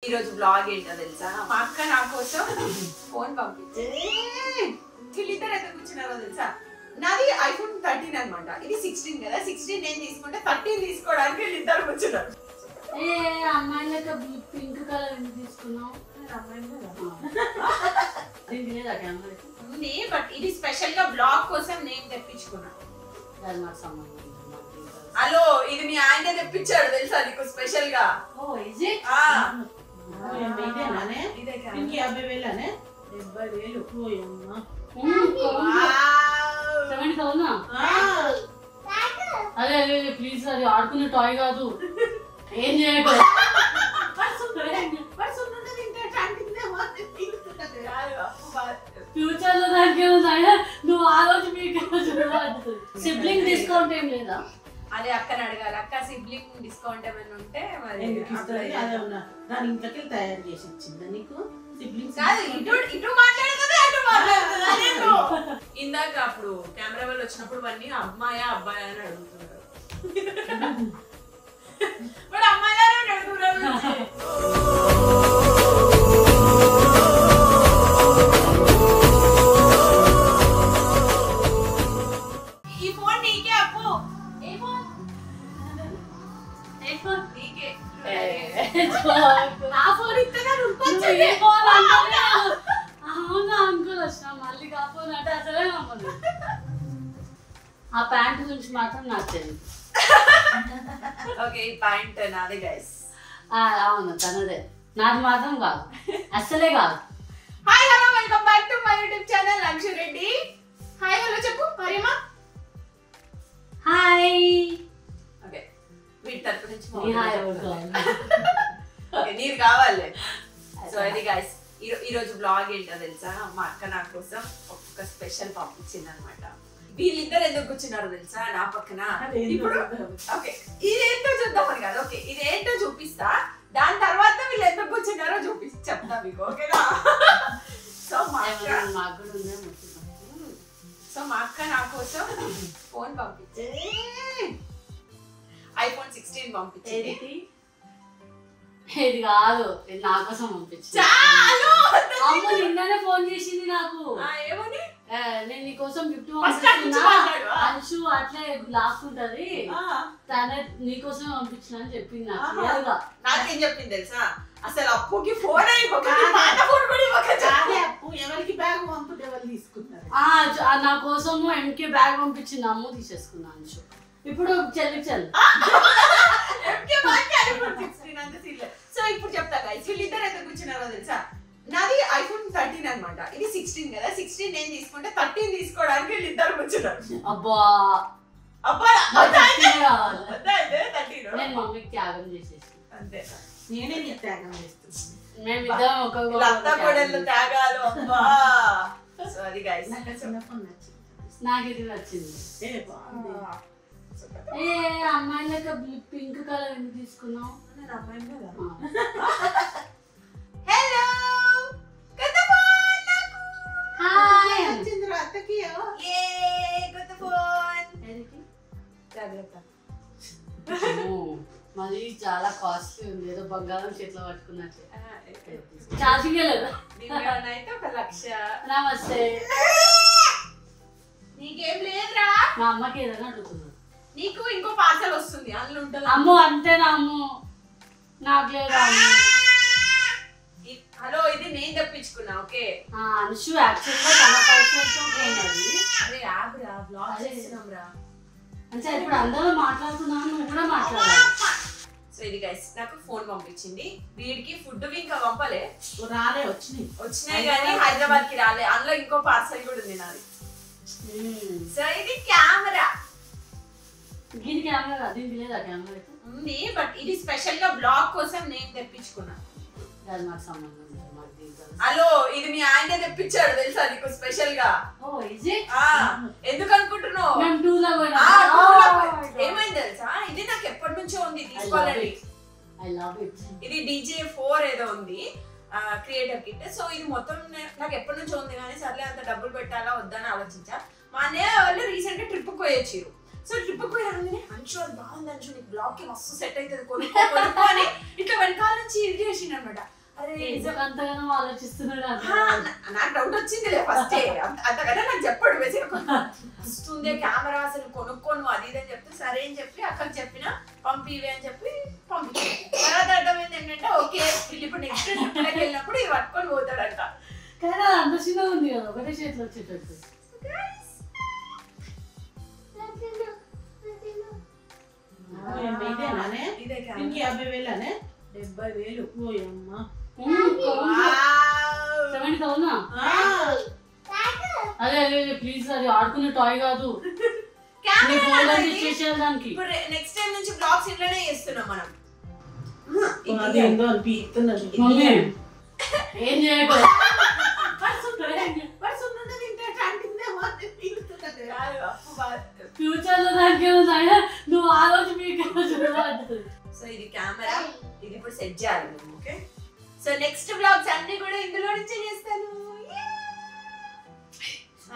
ఈ రోజు బ్లాగ్ ఏంటో తెలుసా? మా అక్క నా కోసం ఫోన్ పంపించి వీళ్ళిద్దరు ఎంత కూర్చున్నారో తెలుసా? నాది ఐఫోన్ 13 అనమాట. ఇది 16 కదా. 16 నేను తీసుకుంటే 13 తీసుకోవడానికి వీళ్ళిద్దరు కూర్చున్నారు. అమ్మాయిలకి పింక్ కలర్ ఎందుకు తీసుకున్నావు? ఉంది బట్ ఇది స్పెషల్ గా బ్లాగ్ కోసం నేను తెప్పించుకున్నా. హలో, ఇది మీ ఆయన తెప్పించాడు తెలుసా నీకు స్పెషల్ గా. అదే అదే ప్లీజ్, అది ఆడుకునే టాయ్ కాదు. ఏం చేయకు. ఫ్యూచర్ లో దానికి ఏముందా? నువ్వు ఆ రోజు మీకు సిబ్లింగ్ డిస్కౌంట్ ఏం లేదా? అదే అక్కని అడగాలి. అక్క సిబ్లింగ్ డిస్కౌంట్ ఏమైనా ఉంటే మరి ఇంట్లోకి తయారు చేసి ఇచ్చిందా నీకు? ఇటు మాట్లాడుతుంది అటు మాట్లాడుతుంది. ఇందాక అప్పుడు కెమెరా వాళ్ళు వచ్చినప్పుడు అన్ని అమ్మాయా అబ్బాయా అని అడుగుతున్నారు. మరి అమ్మాయిలానే అడుగుతున్నారు. ఈ ఫోన్ నీకే అప్పు. ఏ ఫోన్? ఏ ఫోన్ నీకే. నా ఫోన్ ఇత్తగా అవునా అంకుల్ వచ్చినా మళ్ళీ కాపోతే అంటే అసలే నమ్మదు. ఆ ప్యాంట్ గురించి మాత్రం నాకు తెలియదు. ఓకే, ఈ ప్యాంట్ నాదే గైస్. అవును తనదే, నాది మాత్రం కాదు, అస్సలే కాదు. Hi hello, welcome back to my YouTube channel Lakshmi Reddy. Hi hello చెప్పు మరియమ్మ. హాయ్. ఓకే, వీటి తరపు నుంచి ఓకే నీరు కావాలి. సో ఇది గైస్ ఈ రోజు బ్లాగ్ ఏంటో తెలుసా? మా అక్క నా కోసం ఒక స్పెషల్ పంపించింది అనమాట. వీళ్ళిద్దరు ఎందుకు కూర్చున్నారో తెలుసా నా పక్కన? ఇప్పుడు ఓకే ఇదేంటో చూద్దామని కాదు. ఓకే ఇదేంటో చూపిస్తా, దాని తర్వాత వీళ్ళు ఎందుకు కూర్చున్నారో చెప్తా మీకు. ఓకేనా? సో మా అక్క నా కోసం ఫోన్ పంపించింది. ఐఫోన్ 16 పంపించింది. ఇది కాదు, ఇది నా కోసం పంపించింది. అమ్మ నిన్ననే ఫోన్ చేసింది నాకు. ఏమని? నేను నీ కోసం గిఫ్ట్ పంపిస్తున్నా, అంశు అట్లే లాక్కుంటది, తనే నీకోసం పంపించిన అని చెప్పింది నాకు. క్లియర్గా నాకేం చెప్పింది తెలుసా? అసలు అప్పుకి ఫోన్ అప్పు ఎవరికి బ్యాగ్ పంపుతే ఎవరు తీసుకున్నారు? నా కోసము ఎంకే బ్యాగ్ పంపించింది, అమ్ము తీసేసుకున్నా అంశు. ఇప్పుడు చెల్లి సో ఇప్పుడు చెప్తా గైస్, వీళ్ళిద్దరు ఎంత కూర్చున్నారో తెలుసా? నాది ఐఫోన్ 13 అనమాట. ఇది 16 కదా. 16 నేను తీసుకుంటే 13 తీసుకోవడానికి వీళ్ళిద్దరు కూర్చున్నారు. అబ్బా అబ్బా నేను మమ్మీకి త్యాగం చేసేసి అంతే. నేనే నీకు త్యాగం చేస్తున్నాను. మేమిద్దరం ఒక త్యాగాలు. అబ్బా సో అది గైస్, నాకు ఇది నచ్చింది. అమ్మాయిలకి పింక్ కలర్ ఎందుకు తీసుకున్నావు? హలో కొత్త ఫోన్. మరి చాలా కాస్ట్లీ ఉంది, ఏదో బంగారం చేతిలో పట్టుకున్నట్టు. ఛార్జింగ్ లేదా? అయితే 1 లక్ష. నమస్తే. నీకేం లేదురా? మా అమ్మకి ఏదైనా అడుగుతున్నా. నీకు ఇంకో పార్సల్ వస్తుంది, అందులో ఉంటుంది. అమ్ము అంతేనా? అమ్ము నాకు లేదా? హలో, ఇది నేను తెప్పించుకున్నా. ఓకే అంశు యాక్చువల్గా తన పైసలతో పోయినది. అరే ఆగురా, బ్లాగ్ చేస్తున్నాం రా. అంటే ఇప్పుడు అందరూ మాట్లాడుతున్నాను, నువ్వు కూడా మాట్లాడాలి. సో ఇది గైస్ నాకు ఫోన్ పంపించింది. వీడికి ఫుడ్ ఇంకా పంపలే, రాలే. వచ్చినాయి కానీ హైదరాబాద్ కి రాలే. అందులో ఇంకో పార్సల్ కూడా ఉంది నాది. సో ఇది కెమెరా. దీని కెమెరా దీనికి లేదా? కెమెరా ఉంది బట్ ఇది స్పెషల్ గా బ్లాగ్ కోసం నేను తెప్పించుకున్నా. నాకు సంబంధం. హలో, ఇది మీ ఆయన తెప్పించాడు తెలుసా నీకు స్పెషల్ గా. ఎందుకు అనుకుంటున్నావు? ఏమైంది తెలుసా? ఇది నాకు ఎప్పటి నుంచో ఉంది తీసుకోవాలని. ఇది DJ4 ఏదో ఉంది క్రియేటర్ కిట్. సో ఇది మొత్తం నాకు ఎప్పటి నుంచో ఉంది కానీ సర్లే అంత డబ్బులు పెట్టాలా వద్దని ఆలోచించా. మా అన్నయ్య వాళ్ళు రీసెంట్ గా ట్రిప్ పోయొచ్చారు. సో ట్రిప్ పోయి రాగానే అంశు అది బాగుంది అంశు, నీకు బ్లాగ్ కి మస్తు సెట్ అవుతుంది కొనుక్కొని ఇట్లా వెనకాల నుంచి ఇది చేసిండు అనమాట. అంతగానో ఆలోచిస్తున్నాడు. నాకు డౌట్ వచ్చిందిలే ఫస్ట్ అంతకన్నా నాకు చెప్పాడు వస్తుంది కెమెరా అసలు కొనుక్కోను అది ఇది అని చెప్తే సరే అని చెప్పి అక్కడ చెప్పిన పంపివి అని చెప్పి పంపించాను. తర్వాత అర్థమైంది ఏంటంటే ఓకే వీళ్ళు ఇప్పుడు నెక్స్ట్ ట్రిప్లోకి వెళ్ళినప్పుడు ఇది పట్టుకొని పోతాడంట. కానీ అంత చిన్నగా ఉంది కదా ఒకటే చేతిలో వచ్చేటట్టు. ఇదే 50,000 70,000 ఓయమ్మా 70,000. అదే అదే ప్లీజ్ అది ఆడుకునే టాయ్ కాదు. దానికి నెక్స్ట్ టైం నుంచి బ్లాగ్స్ ఇట్లానే చేస్తున్నాం మనం. ఏం చేయకూడదు. ఫ్యూచర్ లో దానికి నువ్వు ఆ రోజు మీకు సో ఇది కెమెరా ఇది ఇప్పుడు సెట్ చేయాలి నువ్వు. ఓకే సో నెక్స్ట్ బ్లాగ్స్ అన్ని కూడా ఇందులో నుంచే చేస్తాను.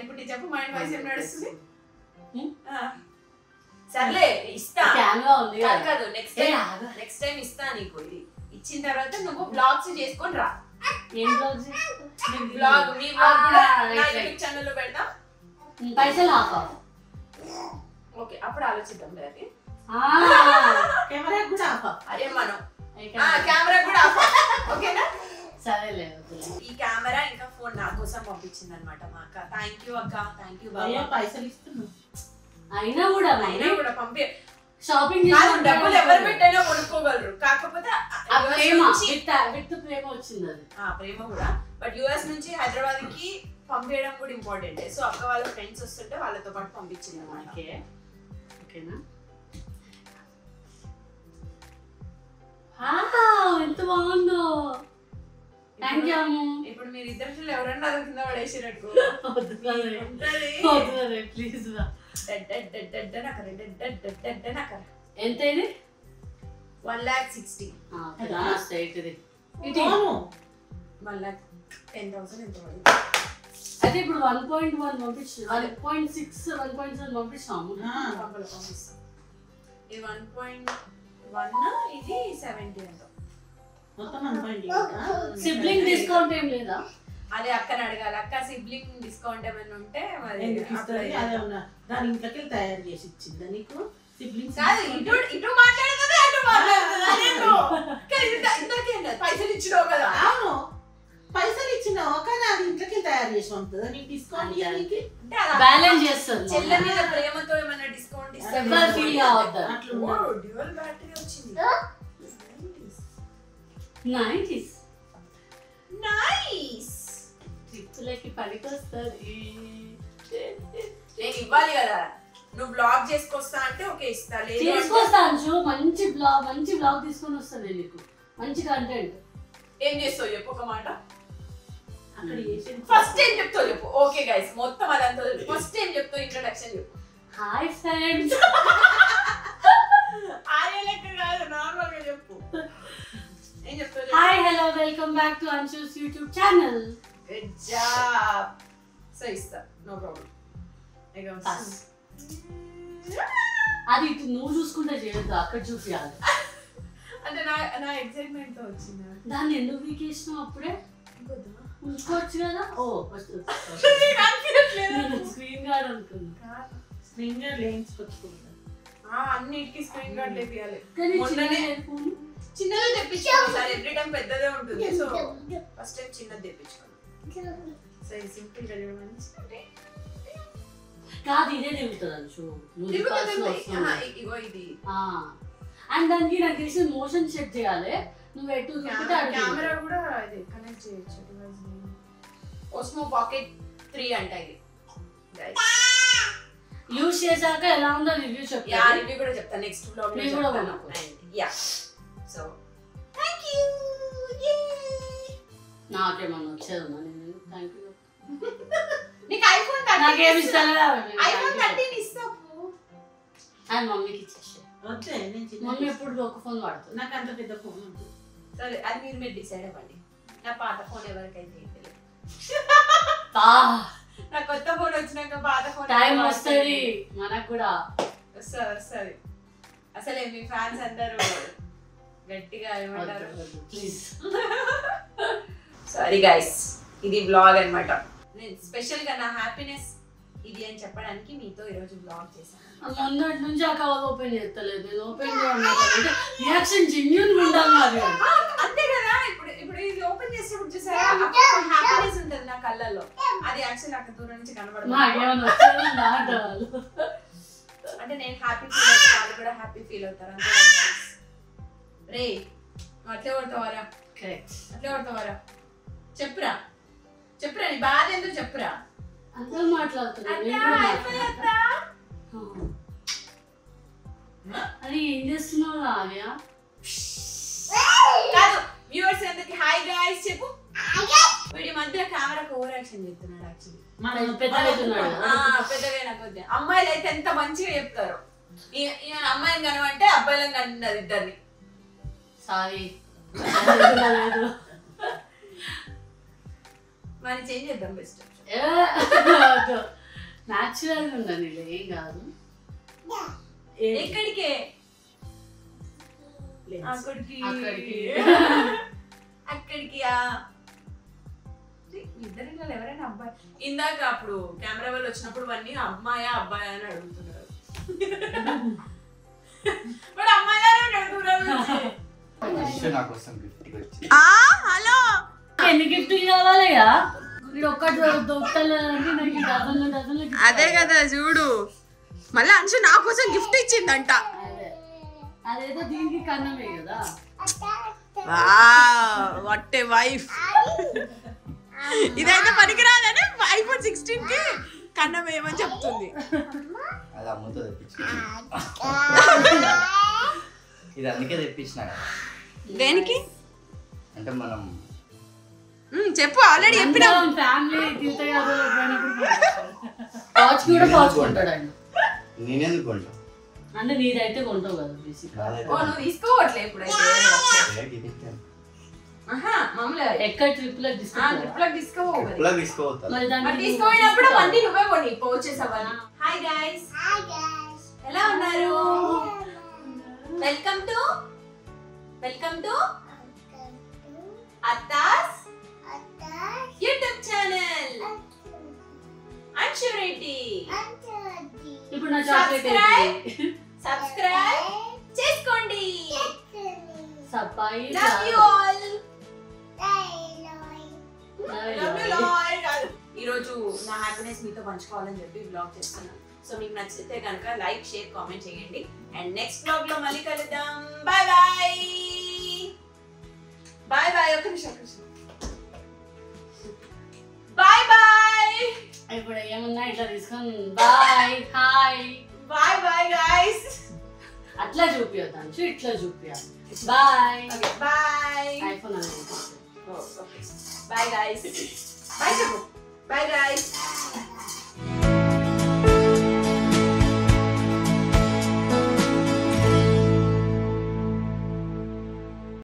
ఇప్పుడు నీ చెప్పు మైండ్ వాయిస్ ఏం నడుస్తుంది. సర్లే ఇస్తా కాదు నెక్స్ట్ టైం ఇస్తా నీకు. ఇది ఇచ్చిన తర్వాత నువ్వు బ్లాగ్స్ చేసుకొని రా. ఏం బ్లాగ్స్? బ్లాగ్ మీ బ్లాగ్ కూడా నా యూట్యూబ్ ఛానల్ లో పెడతాం. పైసలు ఆఫా. ఓకే అప్పుడు ఆలోచిద్దాం. అది కెమెరా కూడా ఆఫా. అదే మనం కెమెరా కూడా ఆఫా. ఓకేనా? సరేలే. ఈ కెమెరా ఇంకా ఫోన్ నా కోసం పంపించింది అనమాట మా అక్క. థ్యాంక్ యూ అక్క. థ్యాంక్ యూ బాబా. పైసలు ఇస్తున్నా అయినా కూడా పంపి షాపింగ్ డబ్బులు ఎవరు పెట్టైనా కొనుక్కోగలరు. కాకపోతే ప్రేమ వచ్చింది అది ప్రేమ కూడా. బట్ యుఎస్ నుంచి హైదరాబాద్ కి పంపించడం కూడా ఇంపార్టెంట్. సో అక్క వాళ్ళ ఫ్రెండ్స్ వస్తుంటే వాళ్ళతో పాటు పంపించింది అన్నమాట. ఓకేనా? ఎంత బాగుందో. Thank you. ఇప్పుడు మీరు ఇద్దరు ఎవరన్నా కింద పడేసినట్టు ప్లీజ్. ఎంత ఇది? 1,60,000. 1,10,000 ఎంత పడింది? అయితే ఇప్పుడు 1.1 పంపించు. 1.6 1.7 పంపిస్తాము. పంపిస్తాం. ఇది 1.1 ఇది 70 అంత. సిబ్లింగ్ డిస్కౌంట్ ఏం లేదా? అదే అక్కని అడగాలి. అక్క సిబ్లింగ్ డిస్కౌంట్ ఏమైనా ఉంటే దాని ఇంట్లోకి తయారు చేసి ఇచ్చిందా నీకు? సిబ్లింగ్స్ ఇటు మాట్లాడుతుంది అటు మాట్లాడుతుంది. పైసలు ఇచ్చినావు కదా. అవును పైసలు ఇచ్చినావు కానీ అది ఇంట్లోకి తయారు చేసి పంపుతుందా నీకు డిస్కౌంట్? బ్యాలెన్స్ చేస్తుంది. చెల్లె మీద ప్రేమతో ఏమైనా డిస్కౌంట్ ఇస్తే డ్యూయల్ బ్యాటరీ వచ్చింది. Nice nice. ట్రిప్పులకి పనికొస్తుంది. నేను ఇవ్వాలి కదా. నువ్వు బ్లాగ్ చేసుకొస్తా అంటే ఓకే ఇస్తా. చేసుకొస్తాను. మంచి బ్లాగ్ తీసుకొని వస్తాను నేను నీకు. మంచి కంటెంట్. ఏం చేస్తావు చెప్పు ఒక మాట. ఫస్ట్ ఏం చెప్తావు చెప్పు. ఓకే గైస్ మొత్తం అదంతా ఫస్ట్ ఏం చెప్తావు? ఇంట్రడక్షన్ చెప్పు. Hi friends. ఆరే లెక్క కాదు నార్మల్ గా చెప్పు. ఏం చెప్తావు? Hi hello welcome back to Anshu's YouTube channel. Good job. So ఇస్తా నో ప్రాబ్లం. అది ఇటు నువ్వు చూసుకుంటే చేయొద్దు, అక్కడ చూపించాలి. అంటే నా ఎక్సైట్మెంట్ తో వచ్చిందా? దాన్ని ఎందుకు వీకేసినావు? అప్పుడే ఉంచుకోవచ్చు కదా. ఓ స్క్రీన్ గార్డ్ అనుకున్నా. స్క్రీన్ గార్డ్ లేయించుకోవచ్చు. అన్నిటికి స్క్రీన్ గార్డ్ లేపియాలి. చిన్నదే తెప్పించుకోవాలి సార్. ఎవ్రీ టైం పెద్దదే ఉంటుంది. సో ఫస్ట్ టైం చిన్నది తెప్పించుకోవాలి. సో ఇది సింపుల్ గా చూడండి. కాదు ఇదే తిరుగుతుంది అంచు. ఇగో ఇది. అండ్ దానికి నాకు తెలిసి మోషన్ సెట్ చేయాలి. నువ్వు ఎటు కెమెరా కూడా ఇది కనెక్ట్ చేయొచ్చు. ఓస్మో పాకెట్ 3 అంట ఇది. యూస్ చేశాక ఎలా ఉందో రివ్యూ చెప్తా. రివ్యూ కూడా చెప్తా నెక్స్ట్ బ్లాగ్ లో చెప్తాను. Yeah so thank you. నాకేమన్నా వచ్చేదన్నా నేను థాంక్యూ. నీకు ఐఫోన్ 13 నాకేం ఇస్తారా? ఐఫోన్ 13 ఇస్తావు. అండ్ మమ్మీకి ఇచ్చేసే. ఓకే నేను మమ్మీ ఎప్పుడు ఒక ఫోన్ వాడుతుంది. నాకు అంత పెద్ద ఫోన్ ఉంది. సరే అది మీరు డిసైడ్ అవ్వండి. నా పాత ఫోన్ ఎవరికైతే నా కొత్త ఫోన్ వచ్చినాక పాత ఫోన్ టైం వస్తుంది మనకు కూడా. వస్తుంది. అసలే మీ ఫ్యాన్స్ అందరూ గట్టిగా ఏమంటారు ప్లీజ్ సారీ గైస్, ఇది వ్లాగ్ అన్నమాట. నేను స్పెషల్ గా నా హ్యాపీనెస్ ఇది అని చెప్పడానికి మీతో ఈరోజు వ్లాగ్ చేశాను. మొన్నటి నుంచి ఆ కవర్ ఓపెన్ చేస్తలేదు, నేను ఓపెన్ చేయమంటే రియాక్షన్ జెన్యూన్ ఉండాలి మరి. అంతే కదా, ఇప్పుడు ఇది ఓపెన్ చేసినప్పుడు చూసారా హ్యాపీనెస్ ఉంటుంది నా కళ్ళల్లో. అది యాక్చువల్ అక్కడ దూరం నుంచి కనబడదు. అంటే నేను హ్యాపీ ఫీల్ అవుతా, వాళ్ళు కూడా హ్యాపీ ఫీల్ అవుతారు. అంతే రే, అట్లే కొడతావారా? అట్లే కొడతావారా? చెప్పురా నీ బాధ ఏందో చెప్పురా. అందరూ మాట్లాడుతున్నారు. అది ఏం చేస్తున్నావు ఆర్య? కాదు, వ్యూవర్స్ అందరికి హాయ్ గైస్ చెప్పు. వీడి మధ్య కెమెరాకి ఓవర్ యాక్షన్ చేస్తున్నాడు. యాక్చువల్లీ పెద్దగా కొద్ది. అమ్మాయిలు అయితే ఎంత మంచిగా చెప్తారు. అమ్మాయిని కనవంటే అబ్బాయిలను కన్నది ఇద్దరిని. సారీ మరి చేంజ్ చేద్దాం బెస్ట్. న్యాచురల్ గా ఉందండి, ఏం కాదు. ఎక్కడికే? అక్కడికి ఇద్దరిలో ఎవరైనా అబ్బాయి. ఇందాక అప్పుడు కెమెరా వాళ్ళు వచ్చినప్పుడు అన్ని అమ్మాయా అబ్బాయా అని అడుగుతున్నారు. వాడు అమ్మాయిలానే అడుగుతున్నారు. హలో, ఎన్ని గిఫ్ట్ కావాలయ్యా? అదే కదా చూడు, మళ్ళీ అంశు నా కోసం గిఫ్ట్ ఇచ్చిందంట. అదేదో దీనికి కన్నమే కదా. What a wife. ఇదైతే పనికిరాదని iPhone 16 కి కన్నం ఏమని చెప్తుంది. అది అమ్మతో తెప్పించిన, ఇది అందుకే తెప్పించిన. దేనికి అంటే మనం చెప్పు, ఆల్రెడీ చెప్పినా. నేనెందుకు కొంటా? అంటే నీదైతే కొంటావు కదా బేసిక్. నువ్వు తీసుకోవట్లే ఇప్పుడైతే. ఎక్కడ ట్రిప్ లో తీసుకోపోయినప్పుడు అన్ని నువ్వే కొని పౌచెస్ అవన్నీ. హాయ్ గైస్, ఎలా ఉన్నారు? వెల్కమ్ టు అత్తాస్ యూట్యూబ్ ఛానల్. అంశు రెడ్డి. ఇప్పుడు నా చాక్లెట్ సబ్స్క్రైబ్ చేసుకోండి. సబ్బాయి లవ్ యు ఆల్. ఈరోజు నా హ్యాపీనెస్ మీతో పంచుకోవాలని చెప్పి బ్లాగ్ చేస్తున్నాను. సో మీకు నచ్చితే కనుక లైక్, షేర్, కామెంట్ చేయండి. అండ్ నెక్స్ట్ బ్లాగ్ లో మళ్ళీ కలుద్దాం. Bye bye bye bye. ఒక నిమిషం. Bye bye. ఇప్పుడు ఏమన్నా ఇట్లా తీసుకొని bye hi bye bye guys. అట్లా చూపియొద్దాం, ఇట్లా చూపియాలి. Bye bye. ఐఫోన్ అనేది బాయ్ గైస్. బాయ్ చెప్పు. Bye guys.